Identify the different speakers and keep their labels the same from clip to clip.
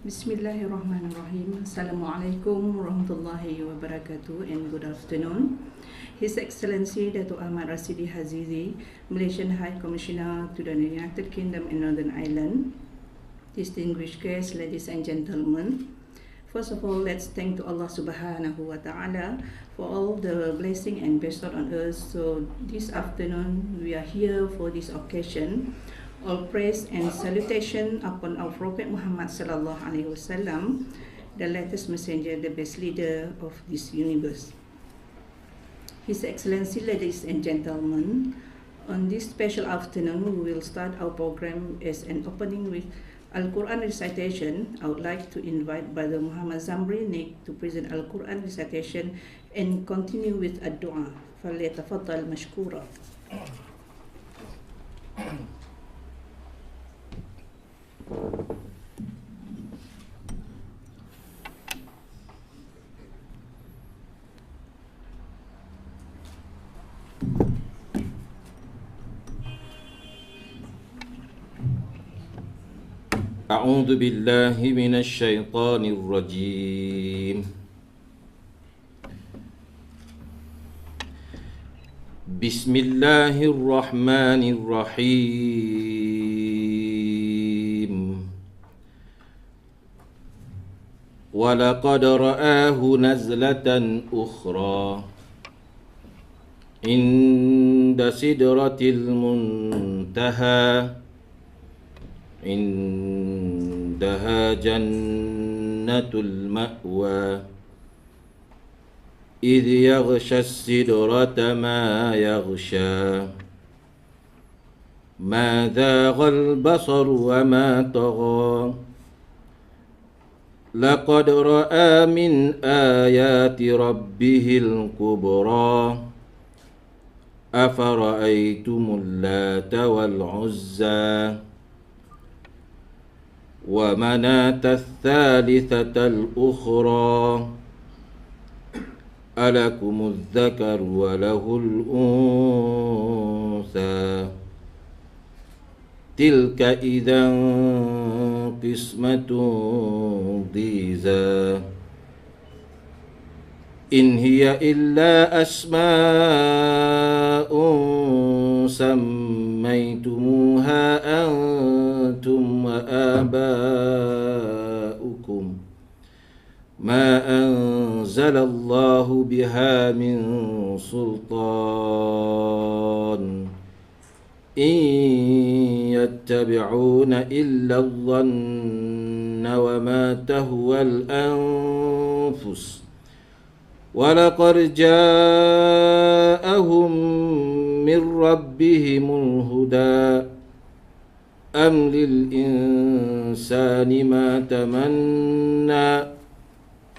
Speaker 1: Bismillahirrahmanirrahim. Assalamualaikum warahmatullahi wabarakatuh and good afternoon. His Excellency Datuk Ahmad Rasidi Hazizi, Malaysian High Commissioner to the United Kingdom and Northern Ireland, distinguished guests, ladies and gentlemen. First of all, let's thank to Allah Subhanahu wa Ta'ala for all the blessing and bestowed on us. So this afternoon we are here for this occasion. All praise and salutation upon our Prophet Muhammad sallallahu alaihi wasallam, the latest messenger, the best leader of this universe. His Excellency, ladies and gentlemen, on this special afternoon we will start our program as an opening with Al-Quran recitation. I would like to invite Brother Muhammad Zamri Nik to present Al-Quran recitation and continue with a dua. فليتفضل مشكورا.
Speaker 2: أعوذ بالله من الشيطان الرجيم. بسم الله الرحمن الرحيم. ولقد رآه نزلة أخرى عند سدرة المنتهى عندها جنة المأوى إذ يغشى السدرة ما يغشى ما ذاغ البصر وما طغى لقد رأى من آيات ربه الكبرى أفرأيتم اللات والعزى ومناة الثالثة الأخرى ألكم الذكر وله الأنثى تلك إذا قسمة ضيزى إن هي إلا أسماء سميتموها أنتم وآباؤكم ما أنزل الله بها من سلطان إن يتبعون إلا الظن وما تهوى الأنفس ولقد جاءهم من ربهم الهدى أم للإنسان ما تمنى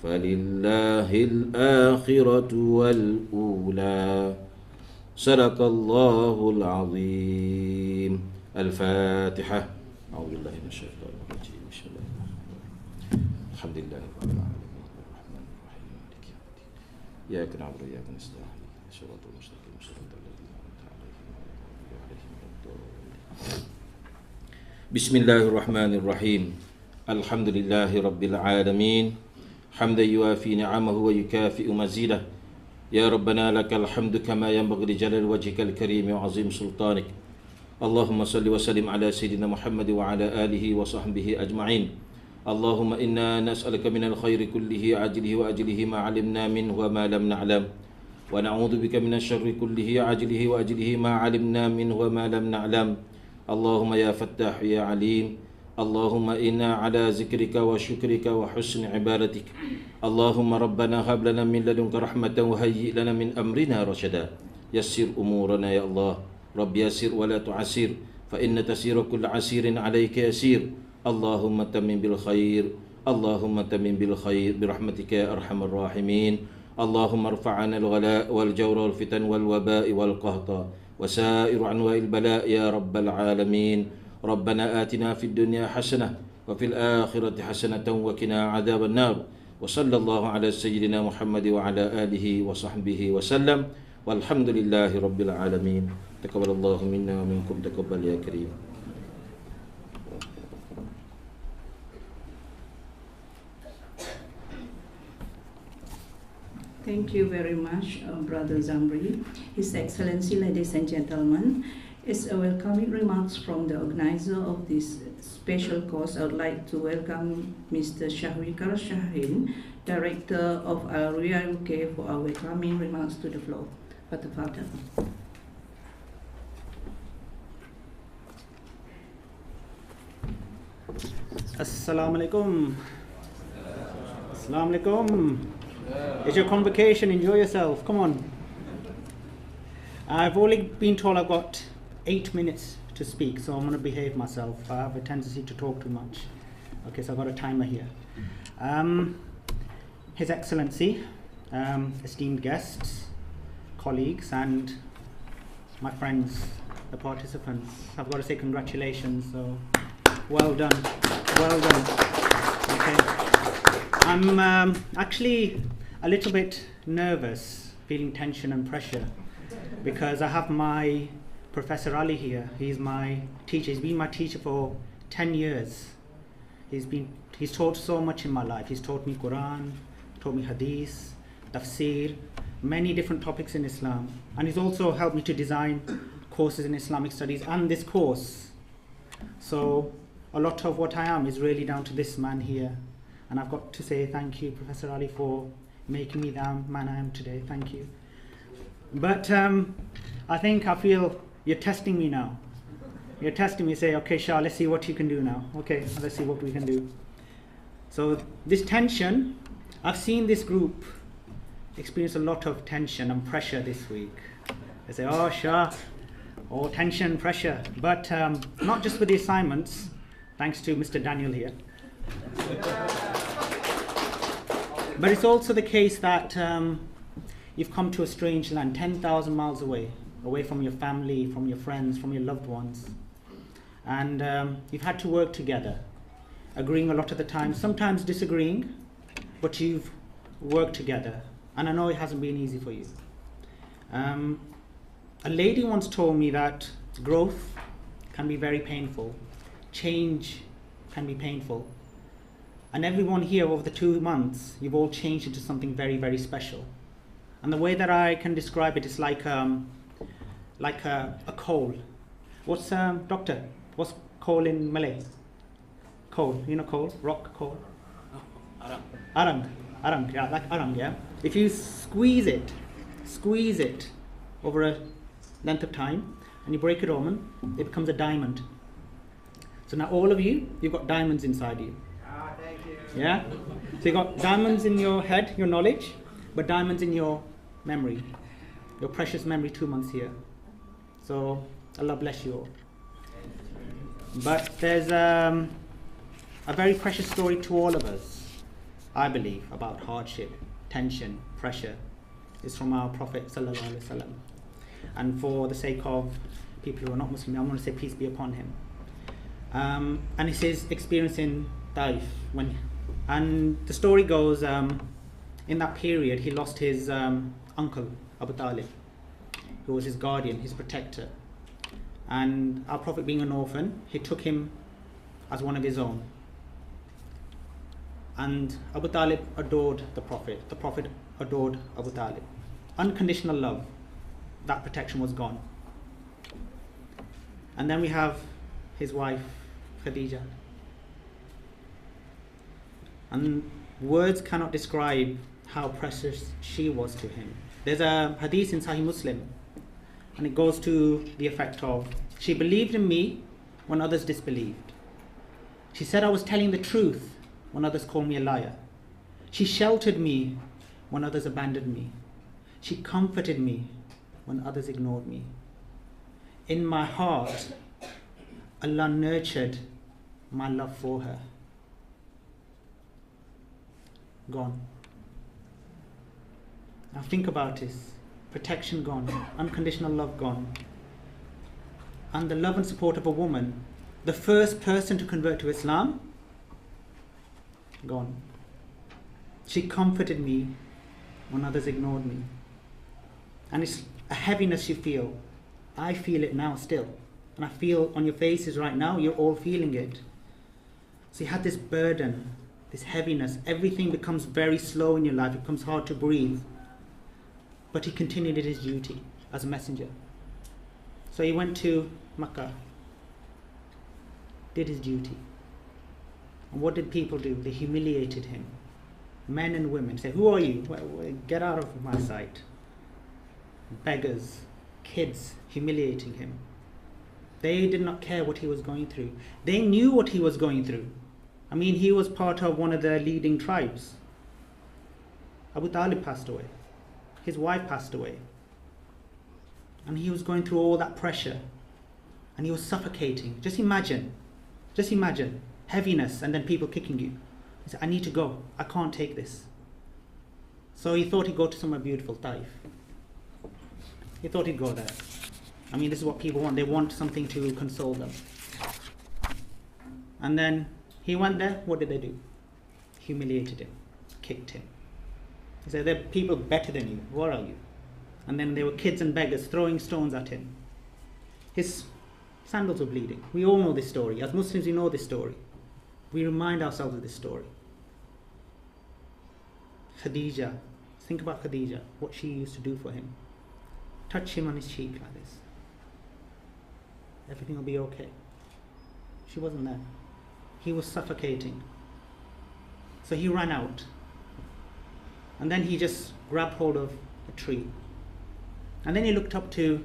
Speaker 2: فلله الآخرة والأولى صدق الله العظيم. الفاتحة. أعوذ بالله من الشيطان الرجيم. بسم الله الرحمن الرحيم. الحمد لله رب العالمين الرحمن الرحيم مالك يوم الدين إياك نعبد وإياك نستعين صراط المستقيم صراط الذين أنعمت عليهم غير المغضوب عليهم ولا الضالين. بسم الله الرحمن الرحيم. الحمد لله رب العالمين حمدا يوافي نعمه ويكافئ مزيده. يا ربنا لك الحمد كما ينبغي لجلال وجهك الكريم وعظيم سلطانك. اللهم صل وسلم على سيدنا محمد وعلى آله وصحبه أجمعين. اللهم إنا نسألك من الخير كله عاجله وأجله ما علمنا منه وما لم نعلم ونعوذ بك من الشر كله عاجله وأجله ما علمنا منه وما لم نعلم. اللهم يا فتاح يا عليم. اللهم إنا على ذكرك وشكرك وحسن عبادتك. اللهم ربنا هب لنا من لدنك رحمة وهيئ لنا من أمرنا رشدا. يسر أمورنا يا الله. رب يسر ولا تعسر فإن تسير كل عسير عليك يسير. اللهم تمم بالخير. اللهم تمم بالخير برحمتك يا أرحم الراحمين. اللهم ارفع عنا الغلاء والجور والفتن والوباء والقهط وسائر أنواع البلاء يا رب العالمين. ربنا آتنا في الدنيا حسنة وفي الآخرة حسنة وقنا عذاب النار. وصلى الله على سيدنا محمد وعلى آله وصحبه وسلم والحمد لله رب العالمين. تقبل الله منا ومنكم تقبل يا كريم.
Speaker 1: Thank you very much, Brother Zamri. His Excellency, ladies and gentlemen, as a welcoming remarks from the organizer of this special course, I would like to welcome Mr. Shahwikar Shahin, Director of Al-Ruya UK, for our welcoming remarks to the floor. Fatafadal.
Speaker 3: Assalamu alaikum. Assalamu alaikum. It's your convocation, enjoy yourself, come on. I've only been told I've got 8 minutes to speak, so I'm going to behave myself. I have a tendency to talk too much. Okay, so I've got a timer here. His Excellency, esteemed guests, colleagues, and my friends, the participants, I've got to say congratulations, so well done, well done. Okay. I'm actually a little bit nervous, feeling tension and pressure, because I have my Professor Ali here. He's my teacher. He's been my teacher for 10 years. He's taught so much in my life. He's taught me Quran, taught me Hadith, Tafsir, many different topics in Islam. And he's also helped me to design courses in Islamic studies and this course. So a lot of what I am is really down to this man here. And I've got to say thank you, Professor Ali, for making me the man I am today. Thank you. But I feel you're testing me now. You're testing me, say, okay, Shah, let's see what you can do now. Okay, let's see what we can do. So this tension, I've seen this group experience a lot of tension and pressure this week. They say, oh, Shah, oh, tension, pressure. But not just with the assignments, thanks to Mr. Daniel here. But it's also the case that you've come to a strange land, 10,000 miles away from your family, from your friends, from your loved ones. And you've had to work together, agreeing a lot of the time, sometimes disagreeing, but you've worked together. And I know it hasn't been easy for you. A lady once told me that growth can be very painful, change can be painful. And everyone here over the 2 months, you've all changed into something very, very special. And the way that I can describe it is like a coal. What's doctor? What's coal in Malay? Coal, you know coal, rock coal. Arang, yeah, like arang, yeah. If you squeeze it over a length of time, and you break it open, it becomes a diamond. So now all of you, you've got diamonds inside you. Yeah? So you've got diamonds in your head, your knowledge, but diamonds in your memory, your precious memory 2 months here. So Allah bless you all. But there's a very precious story to all of us, I believe, about hardship, tension, pressure. It's from our Prophet Sallallahu Alaihi Wasallam. And for the sake of people who are not Muslim, I want to say peace be upon him. And it's his experience in Taif. And the story goes, in that period, he lost his uncle, Abu Talib, who was his guardian, his protector. And our Prophet, being an orphan, he took him as one of his own. And Abu Talib adored the Prophet adored Abu Talib. Unconditional love, that protection was gone. And then we have his wife, Khadija. And words cannot describe how precious she was to him. There's a hadith in Sahih Muslim, and it goes to the effect of, she believed in me when others disbelieved. She said I was telling the truth when others called me a liar. She sheltered me when others abandoned me. She comforted me when others ignored me. In my heart, Allah nurtured my love for her. Gone. Now think about this. Protection gone, unconditional love gone. And the love and support of a woman, the first person to convert to Islam, gone. She comforted me when others ignored me. And it's a heaviness you feel. I feel it now still. And I feel on your faces right now, you're all feeling it. So you had this burden, this heaviness. Everything becomes very slow in your life. It becomes hard to breathe. but he continued his duty as a messenger. So he went to Makkah, did his duty. And what did people do? They humiliated him. Men and women say, "Who are you? Well, get out of my sight." Beggars, kids, humiliating him. They did not care what he was going through. They knew what he was going through. I mean, he was part of one of the leading tribes. Abu Talib passed away. His wife passed away. And he was going through all that pressure. And he was suffocating. Just imagine, heaviness and then people kicking you. He said, "I need to go. I can't take this." So he thought he'd go to somewhere beautiful, Taif. He thought he'd go there. I mean, this is what people want. They want something to console them. And then he went there. What did they do? Humiliated him, kicked him. He said, "There are people better than you. What are you?" And then there were kids and beggars throwing stones at him. His sandals were bleeding. We all know this story. As Muslims, we know this story. We remind ourselves of this story. Khadija. Think about Khadija, what she used to do for him. Touch him on his cheek like this. Everything will be okay. She wasn't there. He was suffocating. So he ran out. And then he just grabbed hold of a tree. And then he looked up to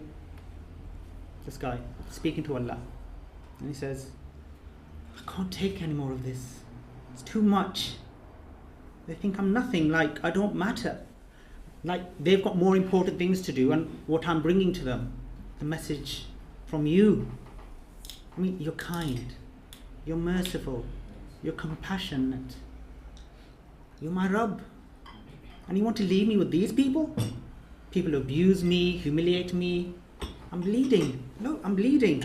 Speaker 3: this guy, speaking to Allah. And he says, "I can't take any more of this. It's too much. They think I'm nothing, like I don't matter. Like they've got more important things to do, and what I'm bringing to them, the message from you. I mean, you're kind, you're merciful, you're compassionate. You're my Rabb. And you want to leave me with these people? People who abuse me, humiliate me. I'm bleeding. No, I'm bleeding.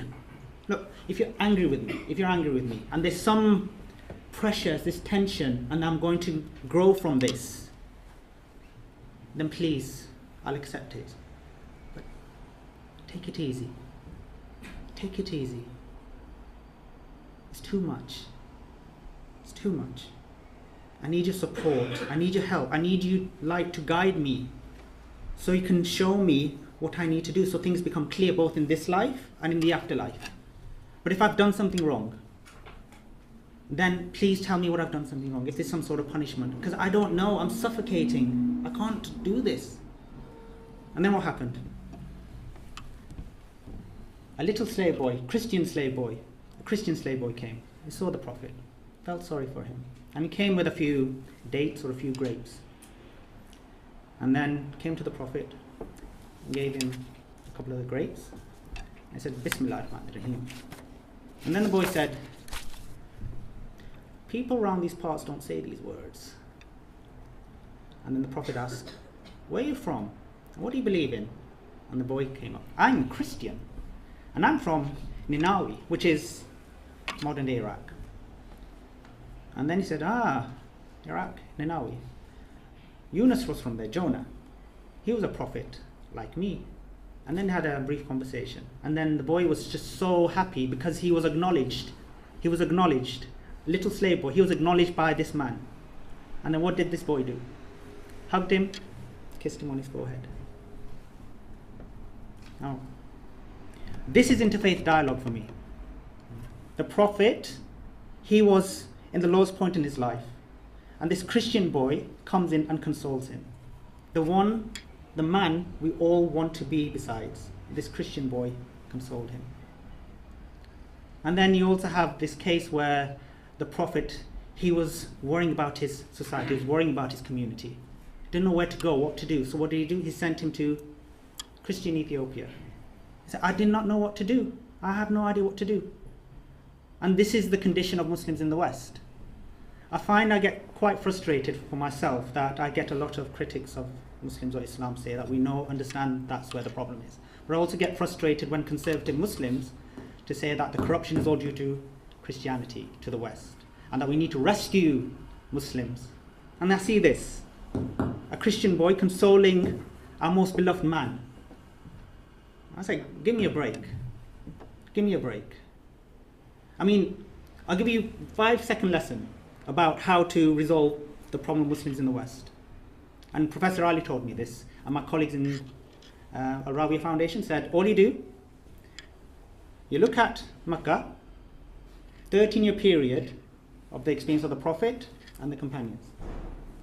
Speaker 3: Look, if you're angry with me, and there's some pressure, this tension, and I'm going to grow from this, then please, I'll accept it. But take it easy. Take it easy. It's too much. It's too much. I need your support. I need your help. I need you light to guide me, so you can show me what I need to do, so things become clear both in this life and in the afterlife. But if I've done something wrong, then please tell me what I've done something wrong, if there's some sort of punishment, because I don't know, I'm suffocating, I can't do this. And then what happened? A little slave boy, a Christian slave boy came. He saw the Prophet, felt sorry for him, and he came with a few dates or a few grapes, and then came to the Prophet, gave him a couple of the grapes, and said, "Bismillah ar-Rahman ar-Rahim." And then the boy said, "People around these parts don't say these words." And then the Prophet asked, "Where are you from? What do you believe in?" And the boy came up, "I'm a Christian, and I'm from Ninawi, which is modern day Iraq." And then he said, Iraq, Ninawi. Yunus was from there, Jonah. He was a prophet like me. And then they had a brief conversation. And then the boy was just so happy because he was acknowledged. He was acknowledged. Little slave boy, he was acknowledged by this man. And then what did this boy do? Hugged him, kissed him on his forehead. Now, this is interfaith dialogue for me. The Prophet, he was in the lowest point in his life. And this Christian boy comes in and consoles him. The man we all want to be besides. This Christian boy consoled him. And then you also have this case where the Prophet, he was worrying about his society, he was worrying about his community. He didn't know where to go, what to do. So what did he do? He sent him to Christian Ethiopia. He said, "I did not know what to do. I have no idea what to do." And this is the condition of Muslims in the West. I find I get quite frustrated for myself that I get a lot of critics of Muslims or Islam say that we understand that's where the problem is. But I also get frustrated when conservative Muslims to say that the corruption is all due to Christianity, to the West, and that we need to rescue Muslims. And I see this, a Christian boy consoling our most beloved man. I say, give me a break. Give me a break. I mean, I'll give you a 5-second lesson about how to resolve the problem of Muslims in the West. And Professor Ali told me this. and my colleagues in Al Rawiyah Foundation said, all you do, you look at Makkah, 13-year period of the experience of the Prophet and the companions.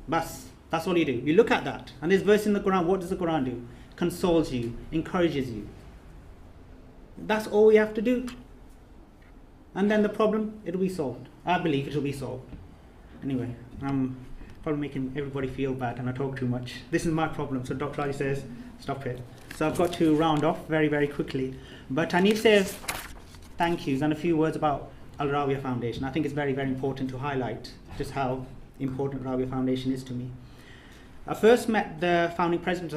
Speaker 3: That's all you do. You look at that. And there's verse in the Quran. What does the Quran do? Consoles you, encourages you. That's all we have to do. And then the problem, it'll be solved. I believe it'll be solved. Anyway, I'm probably making everybody feel bad and I talk too much. This is my problem. So Dr. Ali says, stop it. So I've got to round off very, very quickly. But I need to say thank yous and a few words about Al Rawiyah Foundation. I think it's very, very important to highlight just how important Rawiyah Foundation is to me. I first met the founding president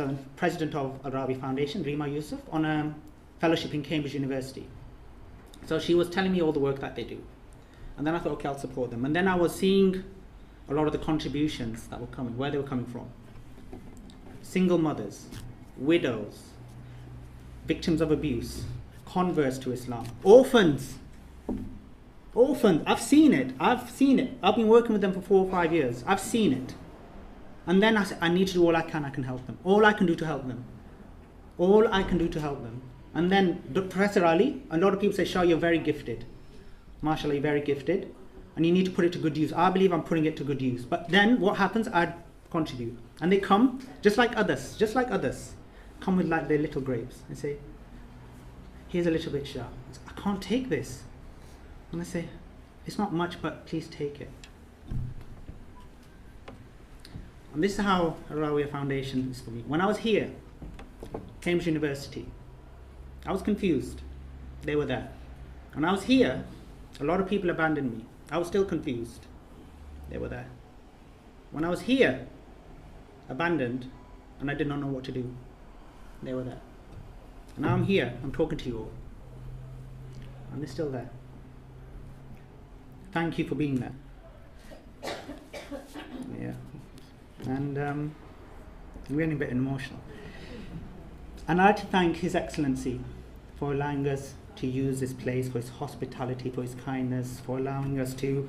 Speaker 3: of Al Rawiyah Foundation, Rima Yusuf, on a fellowship in Cambridge University. So she was telling me all the work that they do. And then I thought, okay, I'll support them. And then I was seeing a lot of the contributions that were coming, where they were coming from. Single mothers, widows, victims of abuse, converts to Islam, orphans. Orphans, I've seen it. I've been working with them for 4 or 5 years. I've seen it. And then I said, I need to do all I can help them. All I can do to help them. All I can do to help them. And then Professor Ali, a lot of people say, Shah, you're very gifted. MashaAllah, you're very gifted. And you need to put it to good use. I believe I'm putting it to good use. But then what happens? I contribute. And they come, just like others, come with like their little grapes and say, here's a little bit, Shah. I can't take this. And I say, it's not much, but please take it. And this is how Al Rawiyah Foundation is for me. When I was here, Cambridge University, I was confused. They were there. When I was here, a lot of people abandoned me. I was still confused. They were there. When I was here, abandoned, and I did not know what to do. They were there. And now I'm here, I'm talking to you all. And they're still there. Thank you for being there. Yeah. And I'm getting a bit emotional. And I'd like to thank His Excellency for allowing us to use this place, for his hospitality, for his kindness, for allowing us to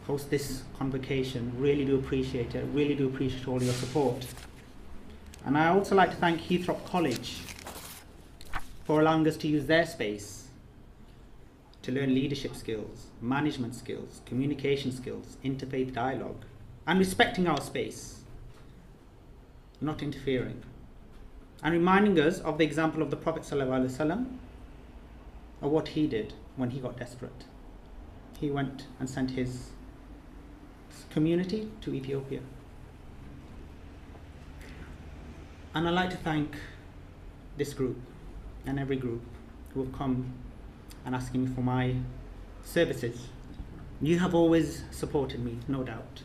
Speaker 3: host this convocation. Really do appreciate it. Really do appreciate all your support. And I also like to thank Heathrow College for allowing us to use their space to learn leadership skills, management skills, communication skills, interfaith dialogue, and respecting our space, not interfering, and reminding us of the example of the Prophet ﷺ, of what he did when he got desperate. He went and sent his community to Ethiopia. And I'd like to thank this group and every group who have come and asking me for my services. You have always supported me, no doubt.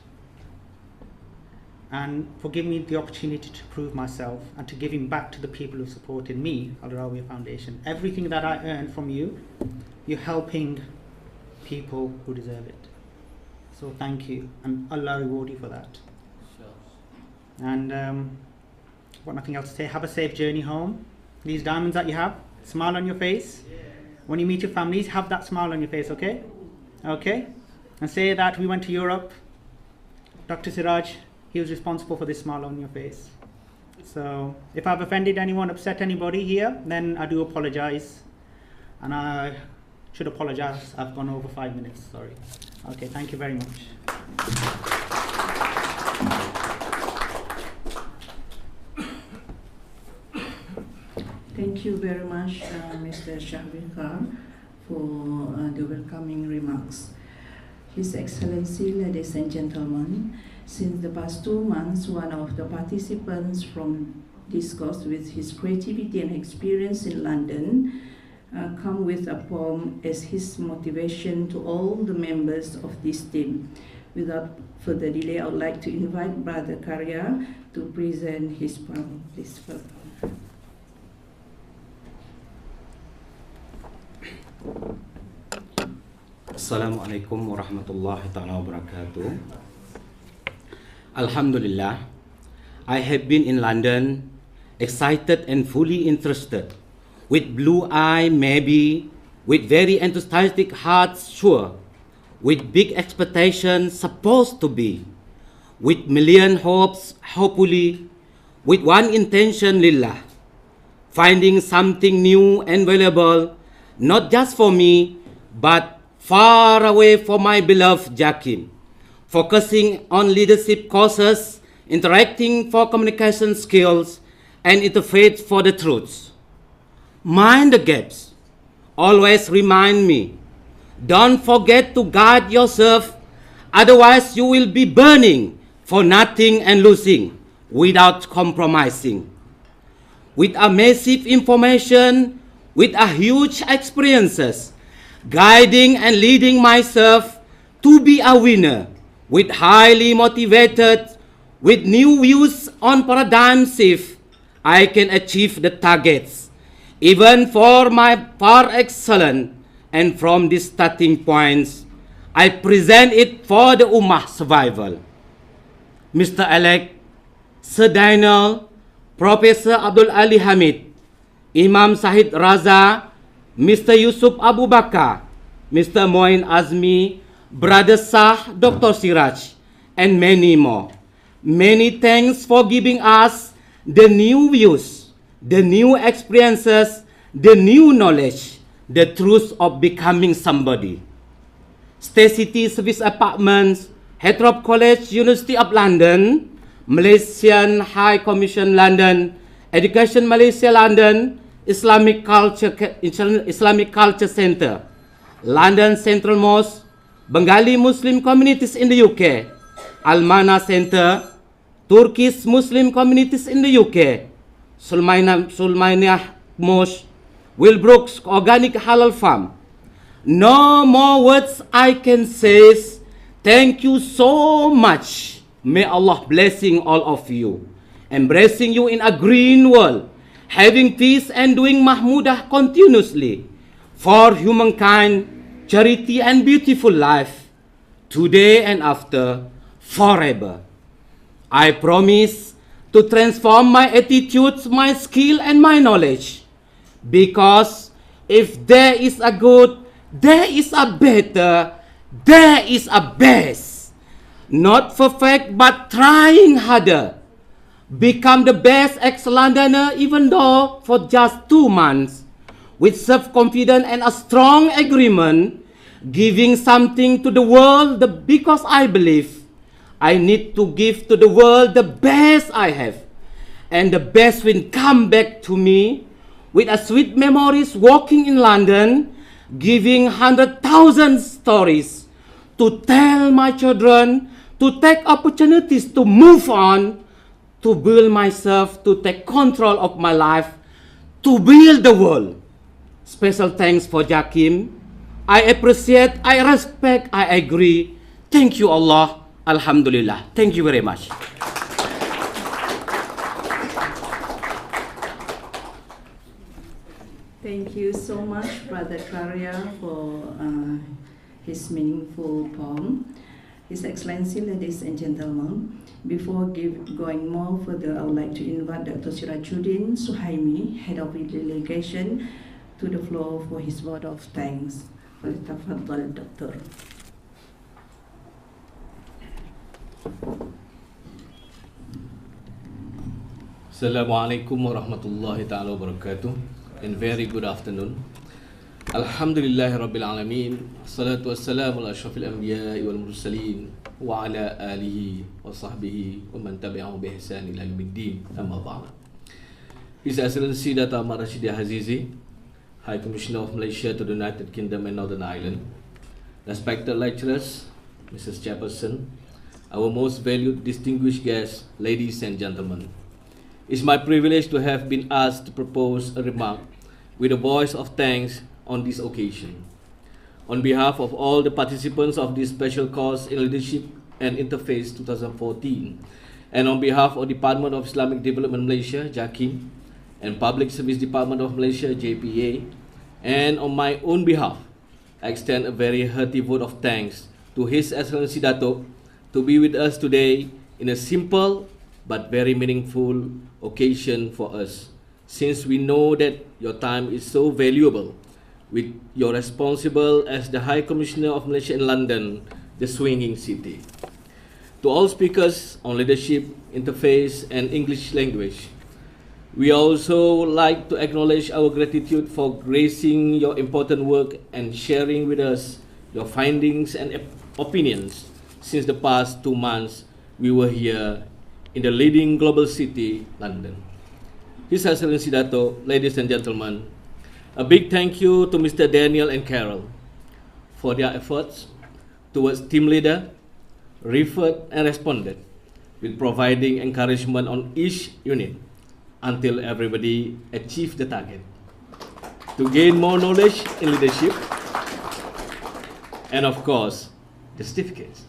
Speaker 3: And for giving me the opportunity to prove myself and to giving back to the people who supported me, Al Rawiyah Foundation. Everything that I earned from you, you're helping people who deserve it. So thank you, and Allah reward you for that. Sure. And I've got nothing else to say. Have a safe journey home. These diamonds that you have, smile on your face. Yeah. When you meet your families, have that smile on your face, okay? Okay? And say that we went to Europe. Dr. Siraj, he was responsible for this smile on your face. So if I've offended anyone, upset anybody here, then I do apologize. And I should apologize. I've gone over 5 minutes, sorry. Okay, thank you very much.
Speaker 1: Thank you very much, Mr. Shahbir Khan, for the welcoming remarks. His Excellency, ladies and gentlemen, since the past 2 months, one of the participants from this course with his creativity and experience in London come with a poem as his motivation to all the members of this team. Without further delay, I would like to invite Brother Karya to present his poem. Please welcome.
Speaker 4: Assalamualaikum warahmatullahi ta'ala wabarakatuh. Alhamdulillah, I have been in London, excited and fully interested, with blue eye maybe, with very enthusiastic hearts sure, with big expectations supposed to be, with million hopes hopefully, with one intention, lillah, finding something new and valuable, not just for me, but far away for my beloved Jakim, focusing on leadership courses, interacting for communication skills, and interfaith for the truths. Mind the gaps. Always remind me, don't forget to guard yourself, otherwise you will be burning for nothing and losing without compromising. With a massive information, with a huge experiences, guiding and leading myself to be a winner, with highly motivated, with new views on paradigm shift, I can achieve the targets, even for my par excellent, and from these starting points, I present it for the Ummah survival. Mr. Elect, Sir Daniel, Professor Abdul Ali Hamid, Imam Sahid Raza, Mr. Yusuf Abu Bakar, Mr. Moin Azmi, Brother Shah, Dr. Siraj, and many more. Many thanks for giving us the new views, the new experiences, the new knowledge, the truth of becoming somebody. Stay City Service Apartments, Hethrop College, University of London, Malaysian High Commission London, Education Malaysia London, Islamic Culture Center, London Central Mosque, Bengali Muslim Communities in the UK, Almana Center, Turkish Muslim Communities in the UK, Sulmainiyah Mosque, Wilbrooks Organic Halal Farm. No more words I can say. Thank you so much. May Allah blessing all of you, embracing you in a green world, having peace and doing mahmudah continuously for humankind, charity and beautiful life, today and after, forever. I promise to transform my attitudes, my skill and my knowledge, because if there is a good, there is a better, there is a best. Not perfect, but trying harder. Become the best ex-Londoner, even though for just 2 months, with self-confidence and a strong agreement, giving something to the world because I believe I need to give to the world the best I have. And the best will come back to me with a sweet memories walking in London, giving 100,000 stories to tell my children, to take opportunities to move on, to build myself, to take control of my life, to build the world. Special thanks for Jakim. I appreciate, I respect, I agree. Thank you Allah. Alhamdulillah. Thank you very much.
Speaker 1: Thank you so much, Brother Karya, for his meaningful poem. His Excellency, ladies and gentlemen, before going more further, I would like to invite Dr. Sirajuddin Suhaimi, Head of the Delegation, to the floor for his word of thanks. Falyatafaddal, Doctor.
Speaker 5: Assalamualaikum warahmatullahi ta'ala wabarakatuh, and very good afternoon. Alhamdulillahi Rabbil Alameen, salatu wassalamu ala ashrafil anbiya'i wal mursalin, wa ala alihi wa sahbihi wa man tabi'ahu bi ihsan ila yaumiddin, amma ba'd. His Excellency Dato' Ahmad Rashidi Hazizi, High Commissioner of Malaysia to the United Kingdom and Northern Ireland, respected lecturers, Mrs. Chairperson, our most valued distinguished guests, ladies and gentlemen. It's my privilege to have been asked to propose a remark with a voice of thanks on this occasion. On behalf of all the participants of this special course in Leadership and Interfaith 2014, and on behalf of Department of Islamic Development Malaysia, JAKIM, and Public Service Department of Malaysia, JPA, and on my own behalf, I extend a very hearty vote of thanks to His Excellency Dato' to be with us today in a simple but very meaningful occasion for us, since we know that your time is so valuable, with your responsible as the High Commissioner of Malaysia in London, the swinging city. to all speakers on leadership, interfaith, and English language. We also like to acknowledge our gratitude for gracing your important work and sharing with us your findings and opinions since the past 2 months we were here in the leading global city, London. His Excellency Dato, ladies and gentlemen, a big thank you to Mr. Daniel and Carol for their efforts towards team leader, referred and responded with providing encouragement on each unit until everybody achieved the target. To gain more knowledge in leadership, and of course, the certificates.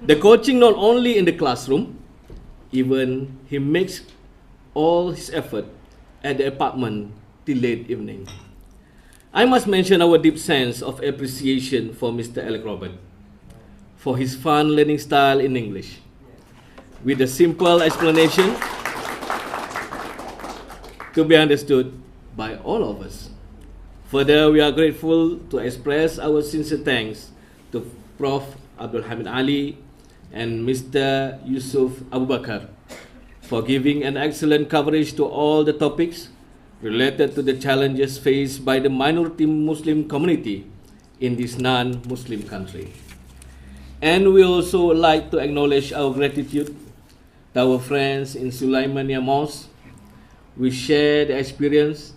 Speaker 5: The coaching not only in the classroom, even he makes all his effort at the apartment till late evening. I must mention our deep sense of appreciation for Mr. Alec Robert, for his fun learning style in English, with a simple explanation to be understood by all of us. Further, we are grateful to express our sincere thanks to Prof. Abdul Hamid Ali and Mr. Yusuf Abu Bakar for giving an excellent coverage to all the topics related to the challenges faced by the minority Muslim community in this non-Muslim country. And we also like to acknowledge our gratitude to our friends in Sulaimania Mosque. We share the experience,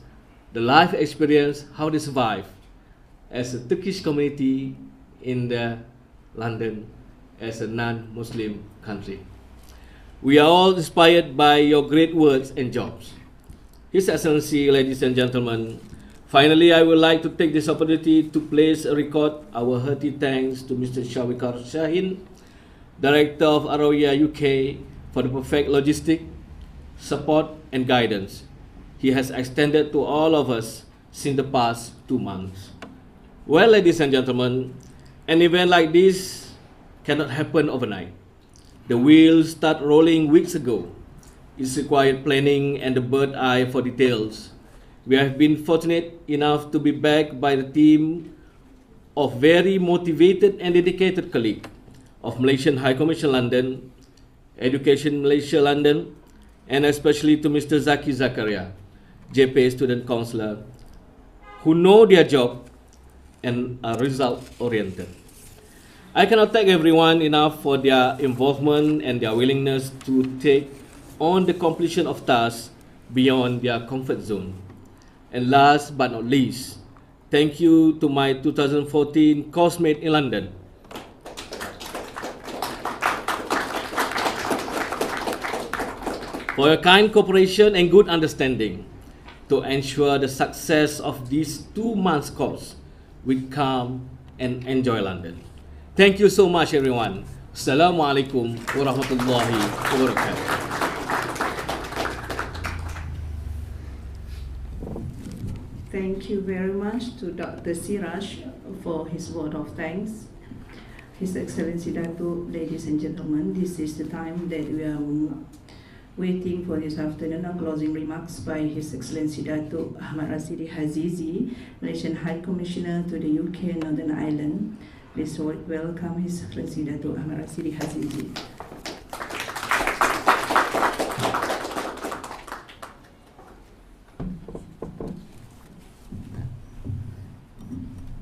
Speaker 5: the life experience, how they survive as a Turkish community in the London as a non-Muslim country. We are all inspired by your great works and jobs. His Excellency, ladies and gentlemen, finally I would like to take this opportunity to place a record our hearty thanks to Mr. Shawikar Shahin, Director of Aroya UK, for the perfect logistic, support and guidance he has extended to all of us since the past 2 months. Well, ladies and gentlemen, an event like this cannot happen overnight. The wheels start rolling weeks ago. It's required planning and the bird eye for details. We have been fortunate enough to be backed by the team of very motivated and dedicated colleagues of Malaysian High Commission London, Education Malaysia London, and especially to Mr. Zaki Zakaria, JPA Student Councillor, who know their job and are result-oriented. I cannot thank everyone enough for their involvement and their willingness to take on the completion of tasks beyond their comfort zone. And last but not least, thank you to my 2014 coursemate in London, for your kind cooperation and good understanding to ensure the success of this 2 months course with calm and enjoy London. Thank you so much, everyone. Assalamualaikum warahmatullahi wabarakatuh.
Speaker 1: Thank you very much to Dr. Siraj for his word of thanks. His Excellency Dato, ladies and gentlemen, this is the time that we are waiting for this afternoon. Closing remarks by His Excellency Dato Ahmad Rasidi Hazizi, Malaysian High Commissioner to the UK and Northern Ireland. Please welcome His Excellency Dato Ahmad Rasidi Hazizi.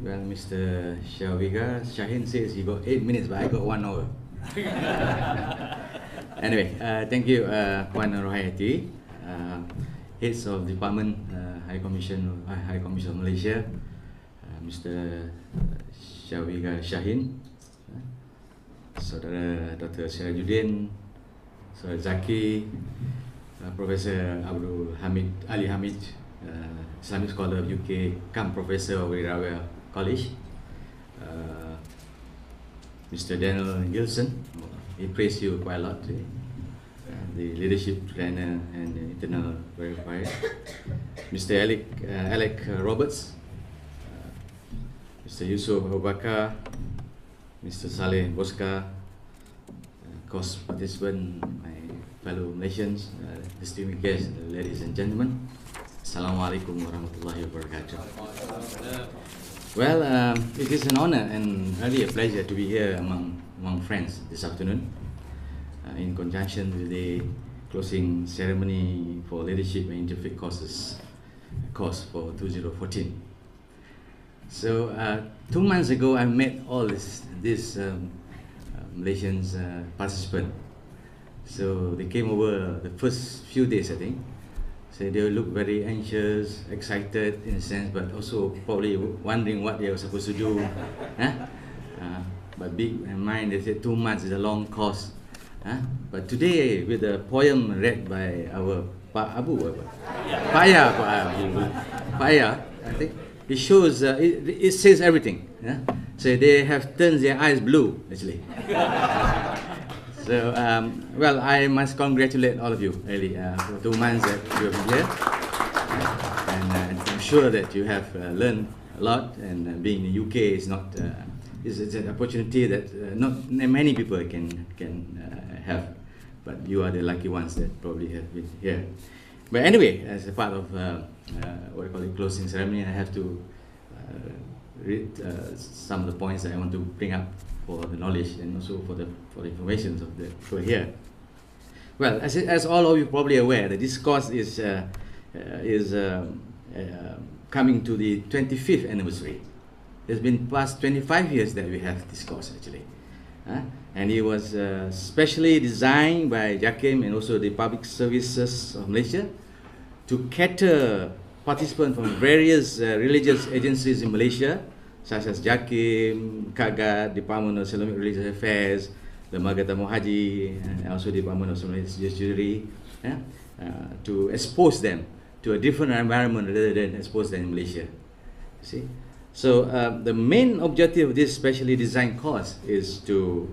Speaker 6: Well, Mr. Shawiga Shahin says he got 8 minutes, but I got 1 hour. Anyway, thank you, Puan Rohayati, heads of Department, High Commission of Malaysia, Mr. Shawiga Shahin, Saudara Dr. Sirajuddin, Saudara Zaki, Professor Abdul Hamid Ali Hamid, Islamic scholar of UK, come Professor of Wirawira College, Mr. Daniel Gilson, he praised you quite a lot today. The leadership trainer and the internal verifier, Mr. Alec Roberts, Mr. Yusuf Abu Bakar, Mr. Saleh Boska, course participant, my fellow Malaysians, distinguished guests, ladies and gentlemen, Assalamualaikum warahmatullahi wabarakatuh. Well, it is an honor and really a pleasure to be here among among friends this afternoon in conjunction with the closing ceremony for leadership and interfaith course for 2014. So 2 months ago, I met all these Malaysian participants. So they came over the first few days, I think. So they look very anxious, excited in a sense, but also probably wondering what they were supposed to do. But big in mind, they said 2 months is a long course. But today, with the poem read by our Pak Abu, Paya, I think, it shows, it says everything. So they have turned their eyes blue, actually. So, well, I must congratulate all of you, really, for 2 months that you have been here. And I'm sure that you have learned a lot, and being in the UK is not, it's an opportunity that not many people can have, but you are the lucky ones that probably have been here. But anyway, as a part of what I call the closing ceremony, I have to read some of the points that I want to bring up for the knowledge and also for the information of the people here. Well, as all of you probably aware, that this course is coming to the 25th anniversary. It's been past 25 years that we have this course, actually. And it was specially designed by JAKIM and also the Public Services of Malaysia to cater participants from various religious agencies in Malaysia, such as JAKIM, KAGAT, Department of Islamic Religious Affairs, the Lembaga Tamu Haji, and also Department of Islamic Judiciary, to expose them to a different environment rather than expose them in Malaysia. See? So the main objective of this specially designed course is to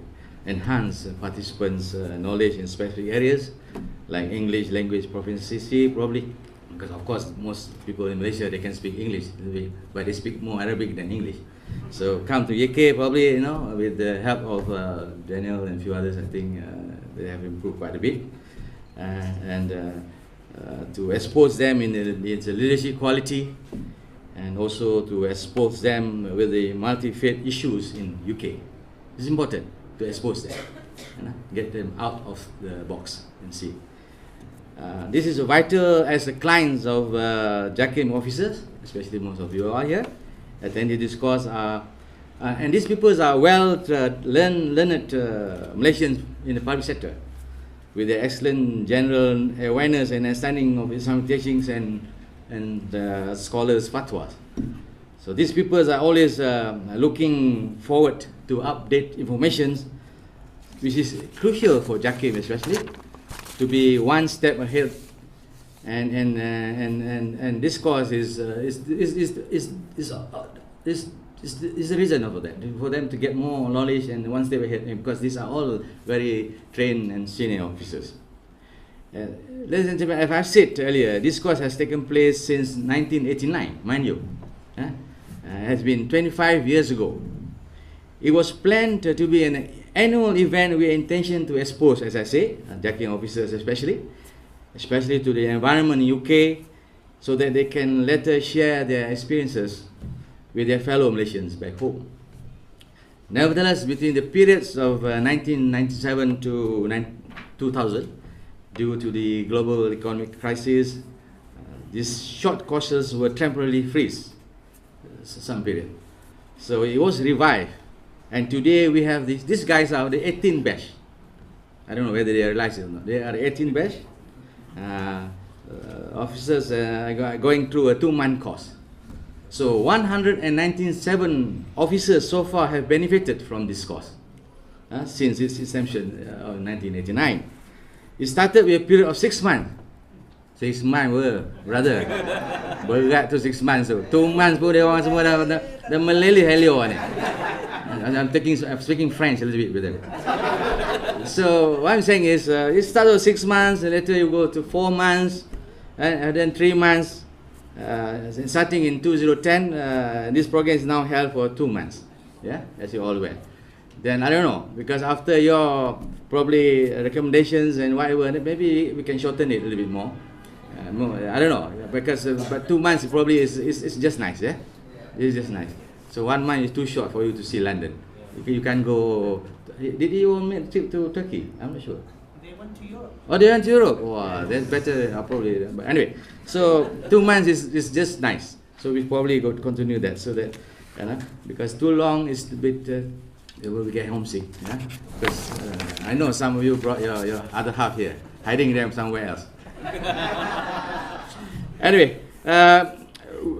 Speaker 6: enhance participants' knowledge in specific areas like English language proficiency, probably, because of course most people in Malaysia, they can speak English, but they speak more Arabic than English. So come to UK, probably, you know, with the help of Daniel and a few others, I think they have improved quite a bit, and to expose them in the leadership quality, and also to expose them with the multi-faith issues in UK. It's important to expose them, get them out of the box and see. This is vital as the clients of JAKIM officers, especially most of you are here, attending this course, and these people are learned Malaysians in the public sector, with their excellent general awareness and understanding of Islamic teachings and scholars' fatwas. So these people are always looking forward to update information, which is crucial for JAKIM especially, to be one step ahead. And this course is the reason of that, for them to get more knowledge and one step ahead, because these are all very trained and senior officers. Ladies and gentlemen, as I've said earlier, this course has taken place since 1989, mind you. It has been 25 years ago. It was planned to be an annual event with intention to expose, as I say, JAKIM officers especially to the environment in UK, so that they can later share their experiences with their fellow Malaysians back home. Nevertheless, between the periods of 1997 to 2000, due to the global economic crisis, these short courses were temporarily freeze, some period. So it was revived, and today we have these guys are the 18th batch. I don't know whether they realize it or not. They are the 18th batch. Officers going through a 2-month course. So 197 officers so far have benefited from this course since its inception of 1989. It started with a period of 6 months. 6 months, brother. Berat tu 6 months tu. 2 months pun dia orang semua dah meleleh-helio ni. I'm speaking French a little bit with them. So what I'm saying is, it started with 6 months, and later you go to 4 months, and then 3 months. Starting in 2010, this program is now held for 2 months. Yeah, as you all aware. Then I don't know, because after your probably recommendations and whatever, maybe we can shorten it a little bit more. I don't know, because but 2 months probably is just nice. Yeah, it's just nice. So 1 month is too short for you to see London. You can go. Did you all make a trip to Turkey? I'm not sure.
Speaker 3: They went to Europe.
Speaker 6: Oh, they went to Europe. Wow, that's better. Probably. But anyway, so 2 months is just nice. So we probably go to continue that, so that, because too long is a bit. They will get homesick. Yeah? Because I know some of you brought your other half here, hiding them somewhere else. Anyway,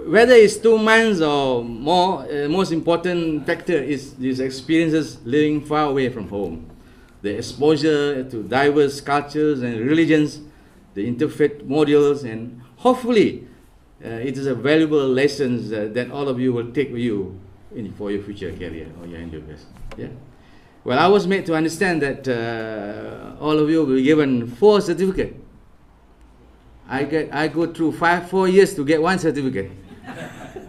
Speaker 6: whether it's 2 months or more, most important factor is these experiences living far away from home. The exposure to diverse cultures and religions, the interfaith modules, and hopefully it is a valuable lessons that all of you will take with you for your future career or your endeavors. Yeah. Well, I was made to understand that all of you will be given 4 certificates. I go through 4 years to get 1 certificate.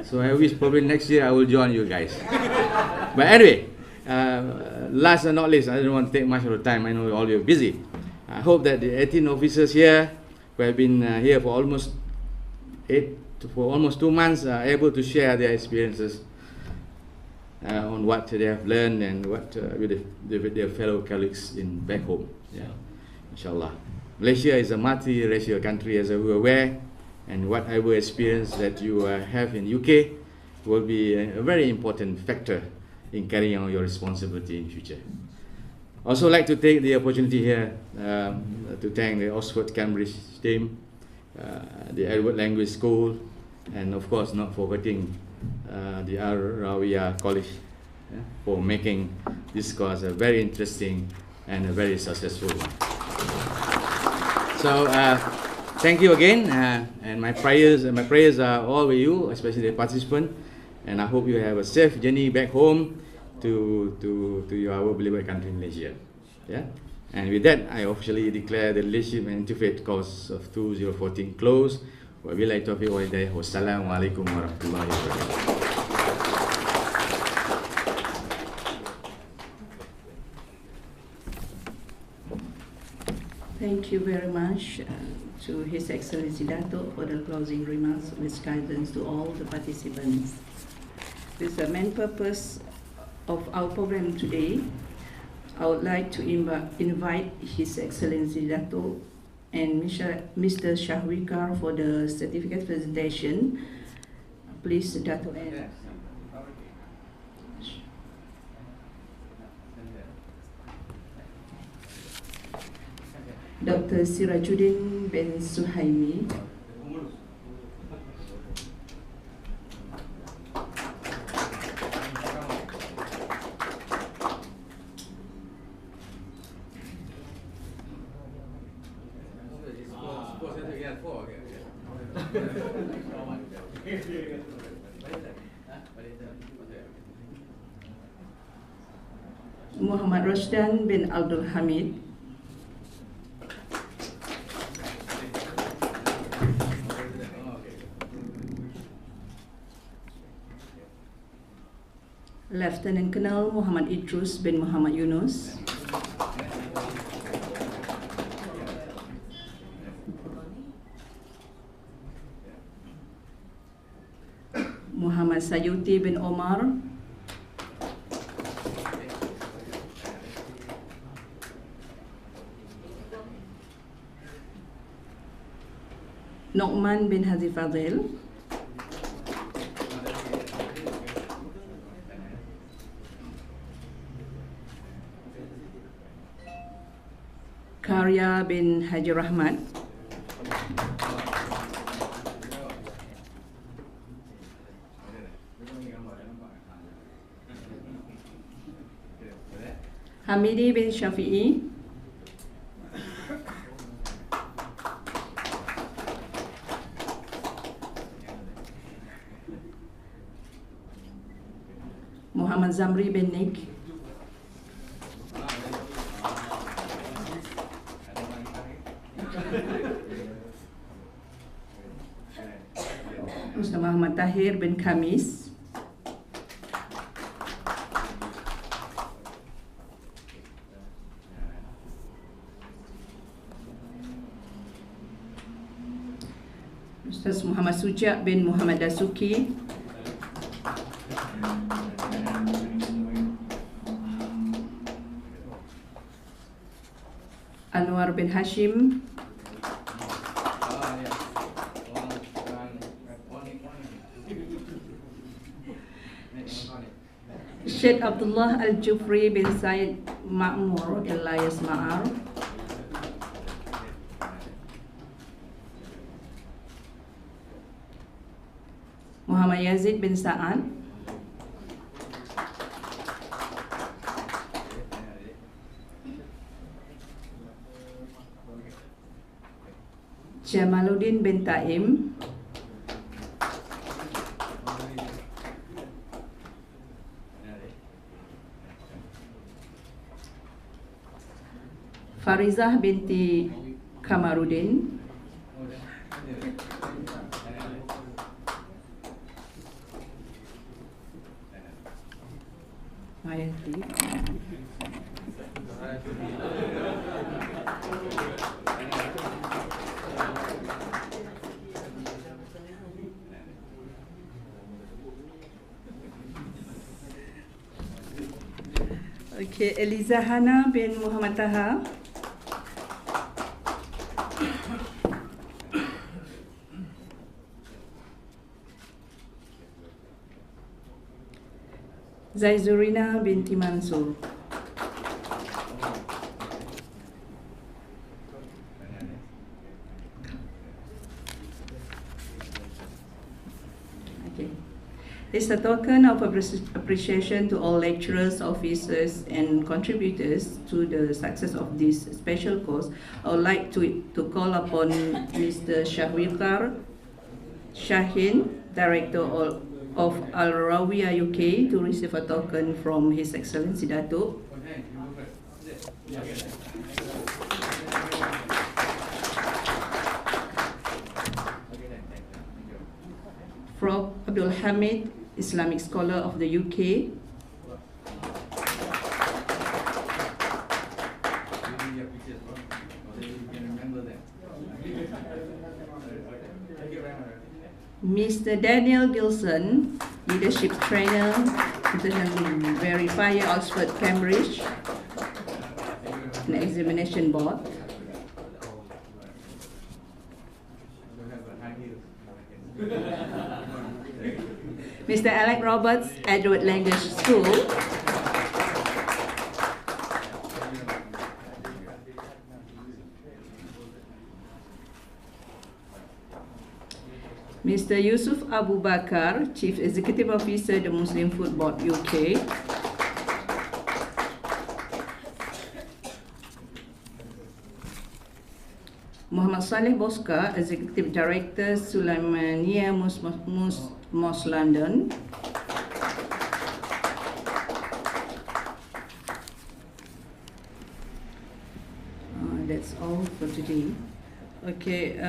Speaker 6: So I wish probably next year I will join you guys. But anyway, last but not least, I don't want to take much of the time. I know all you're busy. I hope that the 18 officers here who have been here for almost 2 months are able to share their experiences on what they have learned and what with their fellow colleagues in back home. Yeah, inshallah. Malaysia is a multi-racial country, as we're aware, and whatever experience that you have in UK will be a very important factor in carrying out your responsibility in future. Also like to take the opportunity here to thank the Oxford Cambridge team, the Edward Language School, and of course not forgetting the Al-Rawiyah College for making this course a very interesting and a very successful one. So thank you again, and my prayers are all with you, especially the participants, and I hope you have a safe journey back home to our beloved country, Malaysia. Yeah, and with that, I officially declare the Leadership and Interfaith course of 2014 closed. Wabillahi taufiq wal hidayah. Wassalamualaikum warahmatullahi wabarakatuh.
Speaker 1: Thank you very much to His Excellency Dato for the closing remarks with guidance to all the participants. With the main purpose of our program today, I would like to invite His Excellency Dato and Mr. Shahwikar for the certificate presentation. Please, Dato and Dr. Sirajuddin bin Suhaimi. Muhammad Rashdan bin Abdul Hamid. Lieutenant Colonel Muhammad Idrus bin Muhammad Yunus. Muhammad Sayuti bin Omar. No'man bin Haji Fadil. Karya bin Haji Rahmat. Hamidi bin Shafi'i. Muhammad Zamri bin Nik. Ustaz Muhammad Tahir bin Khamis. Ustaz Muhammad Sujak bin Muhammad Dasuki. Anwar bin Hashim, Sheikh Abdullah Al-Jufri bin Said Ma'mur alias Ma'ar, Muhammad Yazid bin Sa'ad, Jamaluddin bin Taim, Farizah binti Kamaruddin, Hayati, okay, Eliza Hana bin Muhammad Taha, Zaizurina binti Mansur, okay. It's a token of appreciation to all lecturers, officers and contributors to the success of this special course. I would like to call upon Mr. Shahwilkar Shahin, Director of Al-Rawiya UK, to receive a token from His Excellency Datuk. Prof. Abdul Hamid, Islamic Scholar of the UK. Mr. Daniel Gilson, Leadership Trainer, Internationally Verifier, Oxford, Cambridge, and Examination Board. Mr. Alec Roberts, Edward Language School. Mr. Yusuf Abu Bakar, Chief Executive Officer, the Muslim Food Board UK. Muhammad Saleh Boska, Executive Director, Sulaimania Mosque London. That's all for today. Okay.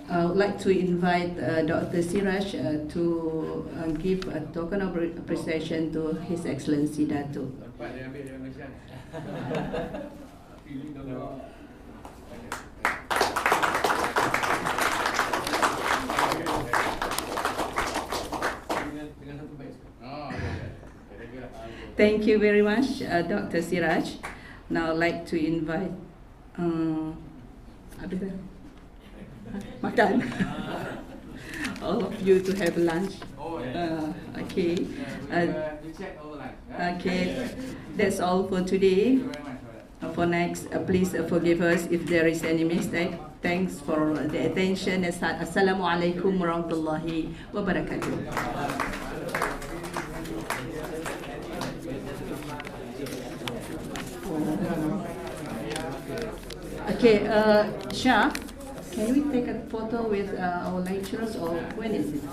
Speaker 1: I would like to invite Dr. Siraj to give a token of appreciation to His Excellency Datuk. Thank you very much, Dr. Siraj. Now I'd like to invite makan. All of you to have lunch. Okay. Okay. That's all for today. For next, please forgive us if there is any mistake. Thanks for the attention. Assalamualaikum warahmatullahi wabarakatuh. Okay, Shah. Can we take a photo with our lecturers, or when is it?